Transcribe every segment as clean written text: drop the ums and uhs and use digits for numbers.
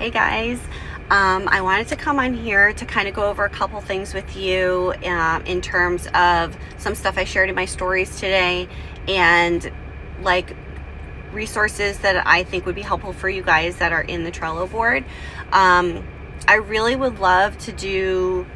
Hey guys, I wanted to come on here to kind of go over a couple things with you in terms of some stuff I shared in my stories today and like resources that I think would be helpful for you guys that are in the Trello board. I really would love to do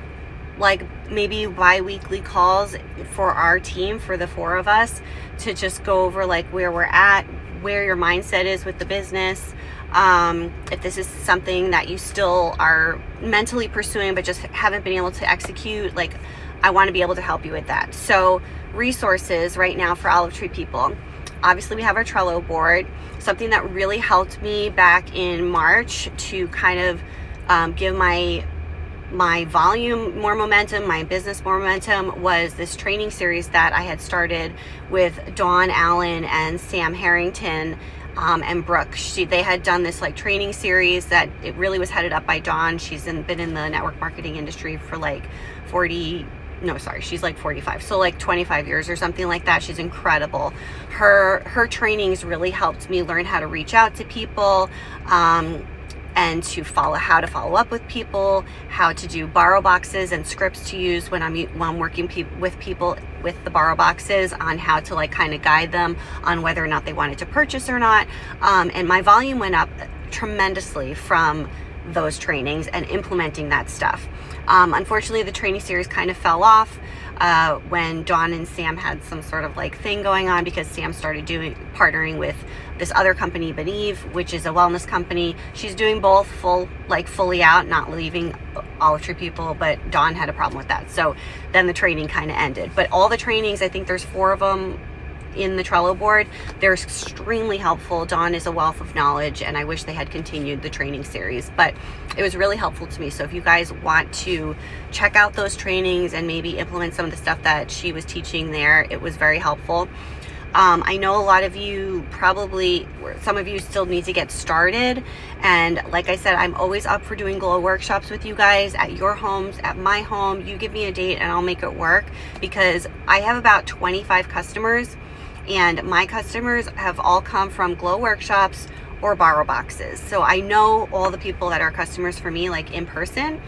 like maybe bi-weekly calls for our team, for the four of us, to just go over like where we're at, where your mindset is with the business. If this is something that you still are mentally pursuing but just haven't been able to execute, like I want to be able to help you with that. So resources right now for Olive Tree people. Obviously we have our Trello board. Something that really helped me back in March to kind of give my volume more momentum, my business more momentum, was this training series that I had started with Dawn Allen and Sam Harrington and Brooke. They had done this like training series that it really was headed up by Dawn. She's been in the network marketing industry for like she's like 45, so like 25 years or something like that. She's incredible. Her trainings really helped me learn how to reach out to people, and how to follow up with people, how to do borrow boxes and scripts to use when I'm working with people with the borrow boxes, on how to like kind of guide them on whether or not they wanted to purchase or not. And my volume went up tremendously from those trainings and implementing that stuff. Unfortunately, the training series kind of fell off when Dawn and Sam had some sort of like thing going on, because Sam started partnering with this other company, Beneve, which is a wellness company. She's doing both fully out, not leaving Olive Tree people, but Dawn had a problem with that. So then the training kind of ended. But all the trainings, I think there's 4 of them in the Trello board. They're extremely helpful. Dawn is a wealth of knowledge, and I wish they had continued the training series, but it was really helpful to me. So if you guys want to check out those trainings and maybe implement some of the stuff that she was teaching there, it was very helpful. I know a lot of you some of you still need to get started. And like I said, I'm always up for doing glow workshops with you guys at your homes, at my home. You give me a date and I'll make it work, because I have about 25 customers, and my customers have all come from glow workshops or borrow boxes. So I know all the people that are customers for me, like in person.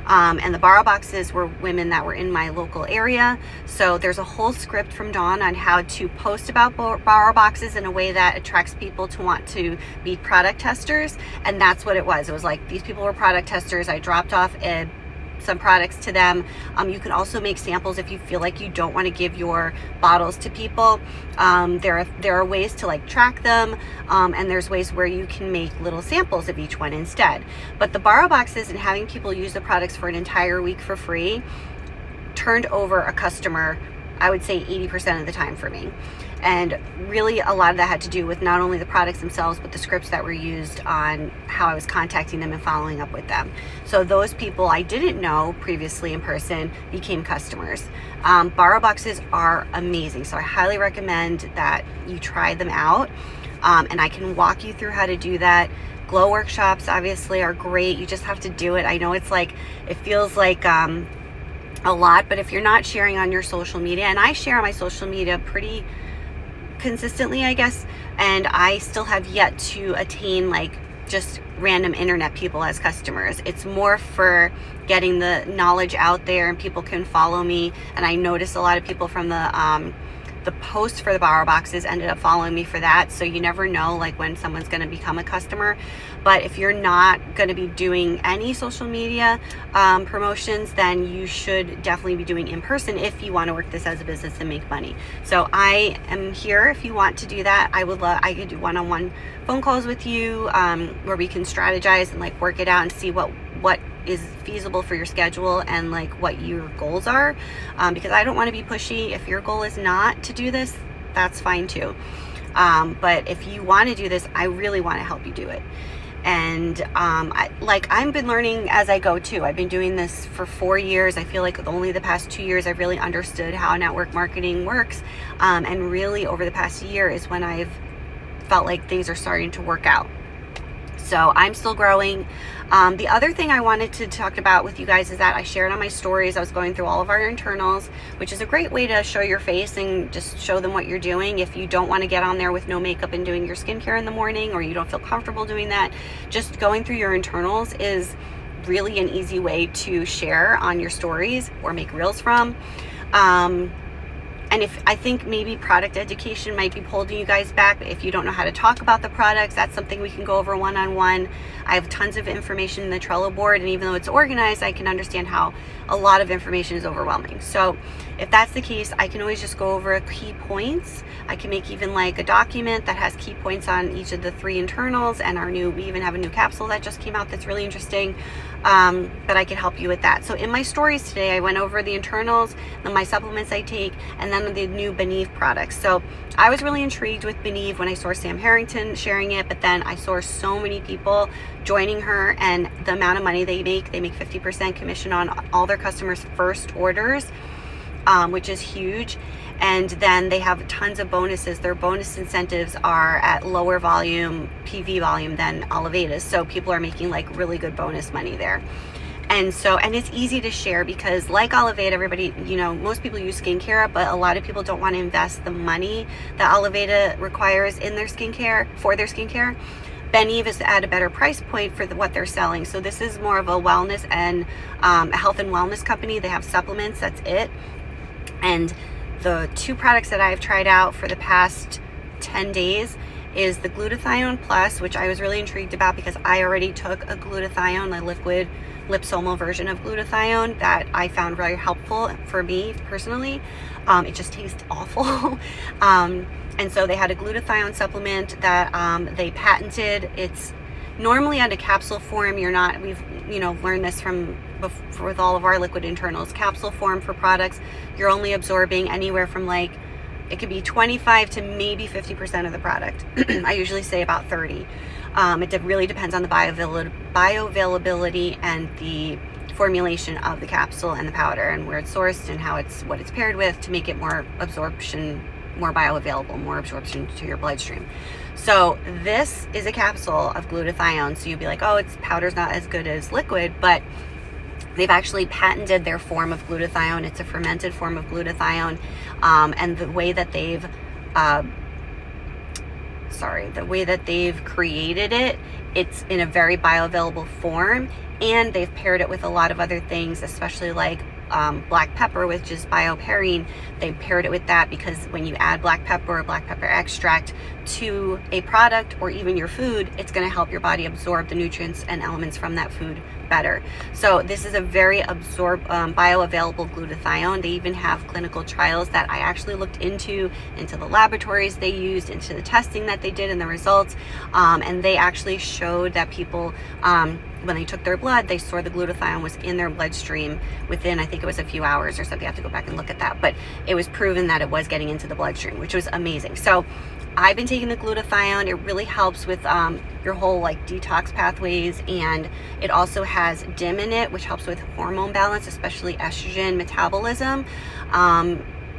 And the borrow boxes were women that were in my local area. So there's a whole script from Dawn on how to post about borrow boxes in a way that attracts people to want to be product testers. And that's what it was. It was like these people were product testers. I dropped off some products to them. You can also make samples if you feel like you don't want to give your bottles to people. There are ways to like track them, and there's ways where you can make little samples of each one instead. But the borrow boxes and having people use the products for an entire week for free turned over a customer, I would say 80% of the time for me. And really a lot of that had to do with not only the products themselves, but the scripts that were used on how I was contacting them and following up with them. So those people I didn't know previously in person became customers. Borrow boxes are amazing. So I highly recommend that you try them out. And I can walk you through how to do that. Glow workshops obviously are great. You just have to do it. I know it feels like a lot, but if you're not sharing on your social media, and I share on my social media pretty consistently, I guess, and I still have yet to attain like just random internet people as customers. It's more for getting the knowledge out there, and people can follow me. And I notice a lot of people from the post for the borrow boxes ended up following me for that. So you never know like when someone's going to become a customer. But if you're not going to be doing any social media promotions, then you should definitely be doing in person if you want to work this as a business and make money. So I am here if you want to do that. I could do one-on-one phone calls with you, where we can strategize and like work it out and see what is feasible for your schedule and like what your goals are, because I don't want to be pushy. If your goal is not to do this, that's fine too. But if you want to do this, I really want to help you do it. And I've been learning as I go too. I've been doing this for 4 years. I feel like only the past 2 years I've really understood how network marketing works, and really over the past year is when I've felt like things are starting to work out. So I'm still growing. The other thing I wanted to talk about with you guys is that I shared on my stories. I was going through all of our internals, which is a great way to show your face and just show them what you're doing. If you don't want to get on there with no makeup and doing your skincare in the morning, or you don't feel comfortable doing that, just going through your internals is really an easy way to share on your stories or make reels from. And if I think maybe product education might be holding you guys back, if you don't know how to talk about the products, that's something we can go over one-on-one. I have tons of information in the Trello board, and even though it's organized, I can understand how a lot of information is overwhelming. So if that's the case, I can always just go over key points. I can make even like a document that has key points on each of the 3 internals, and we even have a new capsule that just came out that's really interesting. But I can help you with that. So in my stories today, I went over the internals, then my supplements I take, and then the new Beneve products. So I was really intrigued with Beneve when I saw Sam Harrington sharing it, but then I saw so many people joining her, and the amount of money they make 50% commission on all their customers' first orders, which is huge. And then they have tons of bonuses. Their bonus incentives are at lower volume, PV volume than Oliveda's. So people are making like really good bonus money there. And it's easy to share because like Oliveda, everybody, most people use skincare, but a lot of people don't want to invest the money that Oliveda requires in their skincare, for their skincare. Beneve is at a better price point for what they're selling. So this is more of a wellness and a health and wellness company. They have supplements, that's it. And the 2 products that I've tried out for the past 10 days is the Glutathione Plus, which I was really intrigued about because I already took a glutathione, a liquid liposomal version of glutathione that I found very helpful for me personally. It just tastes awful. And so they had a glutathione supplement that they patented. It's normally on a capsule form. We've learned this with all of our liquid internals. Capsule form for products, you're only absorbing anywhere from it could be 25 to maybe 50% of the product. I usually say about 30. It really depends on the bioavailability and the formulation of the capsule and the powder and where it's sourced and what it's paired with to make it more bioavailable, more absorption to your bloodstream. So this is a capsule of glutathione. So you'd be like, oh, its powder's not as good as liquid, but they've actually patented their form of glutathione. It's a fermented form of glutathione. And the way that they've created it, it's in a very bioavailable form, and they've paired it with a lot of other things, especially like black pepper, which is bioperine. They paired it with that because when you add black pepper or black pepper extract to a product or even your food, it's going to help your body absorb the nutrients and elements from that food better. So this is a very bioavailable glutathione. They even have clinical trials that I actually looked into the laboratories they used, into the testing that they did and the results, and they actually showed that people when they took their blood, they saw the glutathione was in their bloodstream within, I think it was a few hours or something. I have to go back and look at that, but it was proven that it was getting into the bloodstream, which was amazing. So I've been taking the glutathione. It really helps with your whole detox pathways, and it also has DIM in it, which helps with hormone balance, especially estrogen metabolism.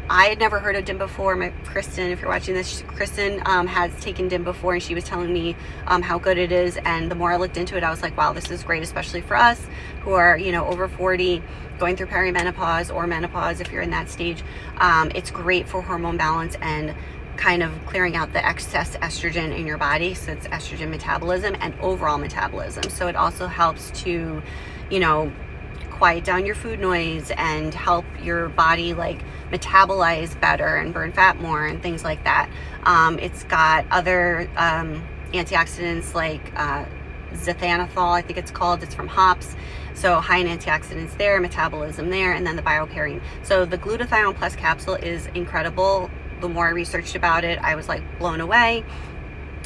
I had never heard of DIM before. Kristen, if you're watching this, Kristen has taken DIM before, and she was telling me how good it is. And the more I looked into it, I was like, wow, this is great, especially for us who are, over 40, going through perimenopause or menopause if you're in that stage. It's great for hormone balance and kind of clearing out the excess estrogen in your body. So it's estrogen metabolism and overall metabolism. So it also helps to, quiet down your food noise and help your body metabolize better and burn fat more and things like that. It's got other antioxidants like xanthanol, I think it's called. It's from hops. So high in antioxidants there, metabolism there, and then the bioperine. So the Glutathione Plus capsule is incredible. The more I researched about it, I was blown away.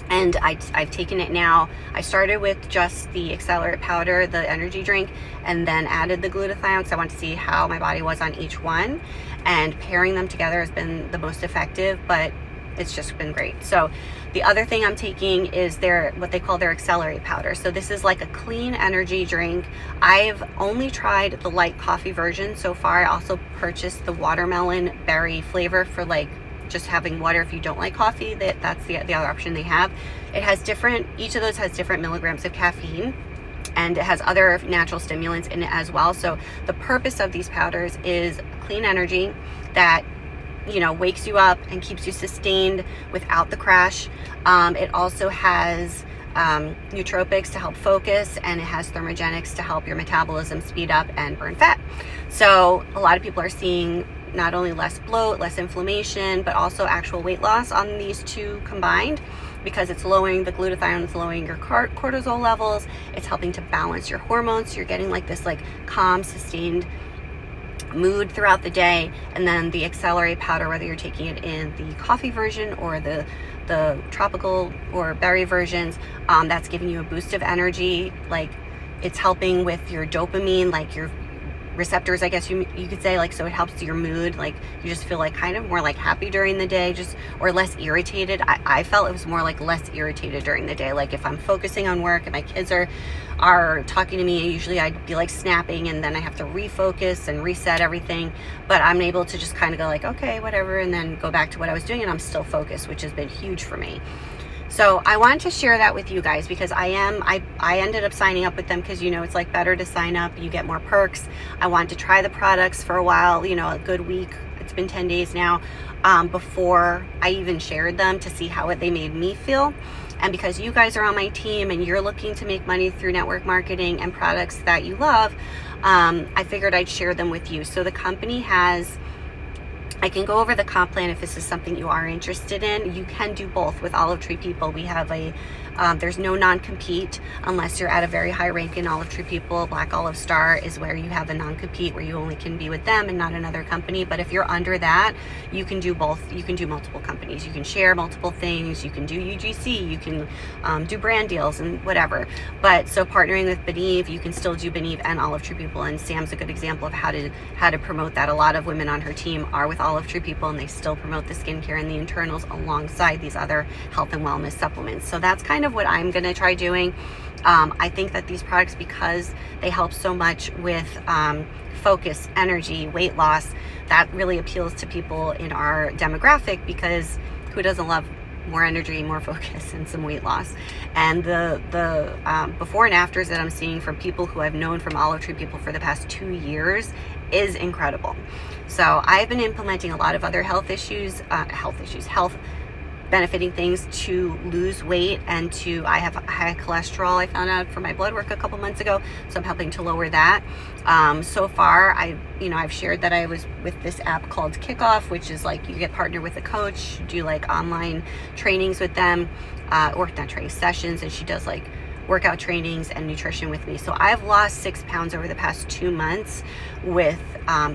And I've taken it now. I started with just the Accelerate powder, the energy drink, and then added the glutathione because I wanted to see how my body was on each one. And pairing them together has been the most effective, but it's just been great. So the other thing I'm taking is what they call their Accelerate powder. So this is like a clean energy drink. I've only tried the light coffee version so far. I also purchased the watermelon berry flavor for just having water if you don't like coffee. That's the other option they have. It has each of those has different milligrams of caffeine, and it has other natural stimulants in it as well. So the purpose of these powders is clean energy that wakes you up and keeps you sustained without the crash. It also has nootropics to help focus, and it has thermogenics to help your metabolism speed up and burn fat. So a lot of people are seeing not only less bloat, less inflammation, but also actual weight loss on these two combined, because it's lowering the glutathione, it's lowering your cortisol levels, it's helping to balance your hormones. So you're getting like this calm, sustained mood throughout the day. And then the Accelerate powder, whether you're taking it in the coffee version or the tropical or berry versions, that's giving you a boost of energy. Like, it's helping with your dopamine, like your receptors, I guess you could say, so it helps your mood. Like, you just feel kind of more happy during the day, or less irritated. I felt it was more less irritated during the day. Like, if I'm focusing on work and my kids are talking to me, usually I'd be snapping, and then I have to refocus and reset everything. But I'm able to just kind of go okay, whatever, and then go back to what I was doing, and I'm still focused, which has been huge for me. So I wanted to share that with you guys, because I ended up signing up with them because, it's better to sign up. You get more perks. I wanted to try the products for a while, a good week. It's been 10 days now, before I even shared them, to see how they made me feel. And because you guys are on my team and you're looking to make money through network marketing and products that you love, I figured I'd share them with you. So the company I can go over the comp plan if this is something you are interested in. You can do both with Olive Tree People. We have there's no non-compete unless you're at a very high rank in Olive Tree People. Black Olive Star is where you have a non-compete, where you only can be with them and not another company. But if you're under that, you can do both. You can do multiple companies. You can share multiple things. You can do UGC. You can do brand deals and whatever. But so partnering with Beneve, you can still do Beneve and Olive Tree People. And Sam's a good example of how to promote that. A lot of women on her team are with Olive Tree People, and they still promote the skincare and the internals alongside these other health and wellness supplements. So that's kind of what I'm going to try doing. I think that these products, because they help so much with focus, energy, weight loss, that really appeals to people in our demographic, because who doesn't love more energy, more focus, and some weight loss? And the before and afters that I'm seeing from people who I've known from Olive Tree People for the past 2 years is incredible. So I've been implementing a lot of other health benefiting things to lose weight, and I have high cholesterol, I found out from my blood work a couple months ago, so I'm helping to lower that. So far, I've shared that I was with this app called Kickoff, which is you get partnered with a coach, do online trainings with them, or not training sessions, and she does workout trainings and nutrition with me. So I've lost 6 pounds over the past 2 months with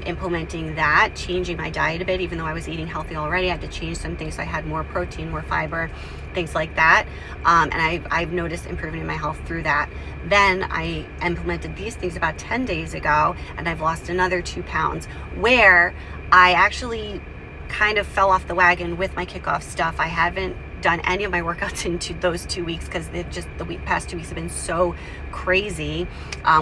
implementing that, changing my diet a bit. Even though I was eating healthy already, I had to change some things. So I had more protein, more fiber, things like that. And I've noticed improvement in my health through that. Then I implemented these things about 10 days ago, and I've lost another 2 pounds, where I actually kind of fell off the wagon with my Kickoff stuff. I haven't done any of my workouts into those 2 weeks, because the past 2 weeks have been so crazy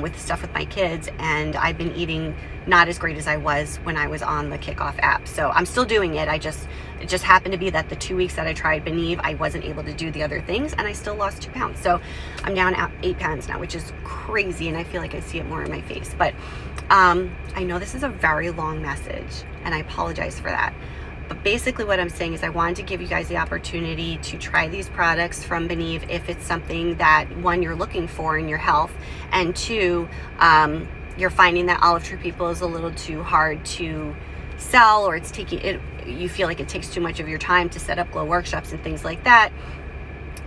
with stuff with my kids, and I've been eating not as great as I was when I was on the Kickoff app. So I'm still doing it. It just happened to be that the 2 weeks that I tried Beneve, I wasn't able to do the other things, and I still lost 2 pounds. So I'm down 8 pounds now, which is crazy, and I feel like I see it more in my face. But I know this is a very long message, and I apologize for that. But basically what I'm saying is I wanted to give you guys the opportunity to try these products from Beneve if it's something that, one, you're looking for in your health, and two, you're finding that Olive Tree People is a little too hard to sell, or you feel like it takes too much of your time to set up glow workshops and things like that.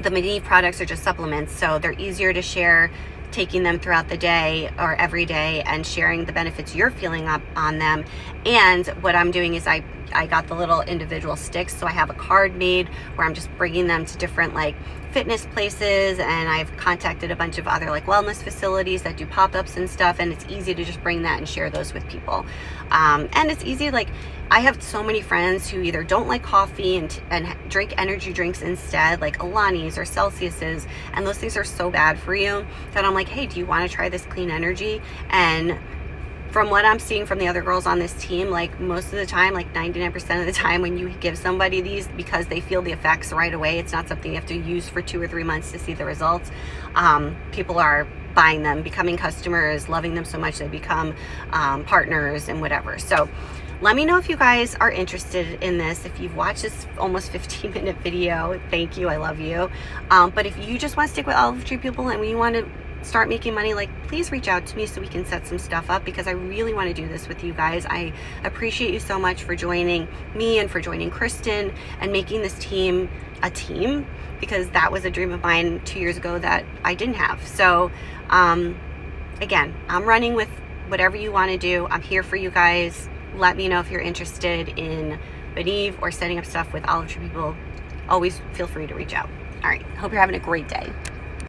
The Beneve products are just supplements, so they're easier to share, taking them throughout the day or every day and sharing the benefits you're feeling up on them. And what I'm doing is I got the little individual sticks, so I have a card made where I'm just bringing them to different fitness places, and I've contacted a bunch of other wellness facilities that do pop-ups and stuff, and it's easy to just bring that and share those with people. And it's easy, I have so many friends who either don't like coffee and drink energy drinks instead, like Alani's or Celsius's, and those things are so bad for you that I'm like, hey, do you want to try this clean energy? And from what I'm seeing from the other girls on this team, like most of the time, like 99% of the time, when you give somebody these because they feel the effects right away, it's not something you have to use for 2 or 3 months to see the results. People are buying them, becoming customers, loving them so much they become partners and whatever. So let me know if you guys are interested in this. If you've watched this almost 15-minute video, thank you, I love you. But if you just want to stick with Olive Tree people and you want to start making money, like, please reach out to me so we can set some stuff up, because I really want to do this with you guys. I appreciate you so much for joining me and for joining Kristen and making this team a team, because that was a dream of mine 2 years ago that I didn't have. So again, I'm running with whatever you want to do. I'm here for you guys. Let me know if you're interested in Beneve or setting up stuff with Olive Tree people. Always feel free to reach out. All right, hope you're having a great day.